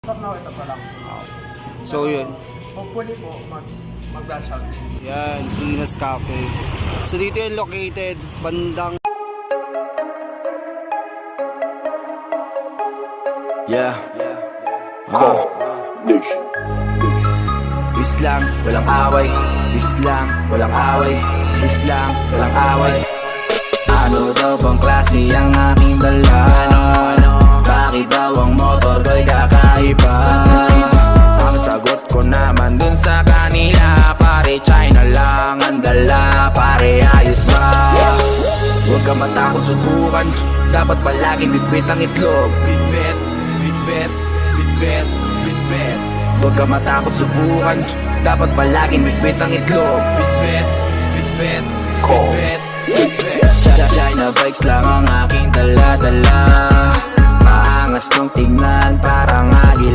Stop na ito pa lang. So yun. Hopefully po, mag-branch out. Yan, Venus Cafe. So dito yung located bandang Yeah. Peace lang, walang away. Peace lang, walang away. Peace lang, walang away. Ano daw bang klase ang aking dala? Bakit daw ang motor ko'y kakaiba? Ang sagot ko naman dun sa kanila, pare China lang ang dala, pare ayos ba? Huwag ka matakot subukan, dapat palaging bitbit ang itlog. Bitbit, bitbit, bitbit, bitbit. Huwag ka matakot subukan, dapat palaging bitbit ang itlog. Bitbit, bitbit, bitbit, bitbit. China bikes lang ang aking dala-dala. Maangas nung tingnan, parang agil.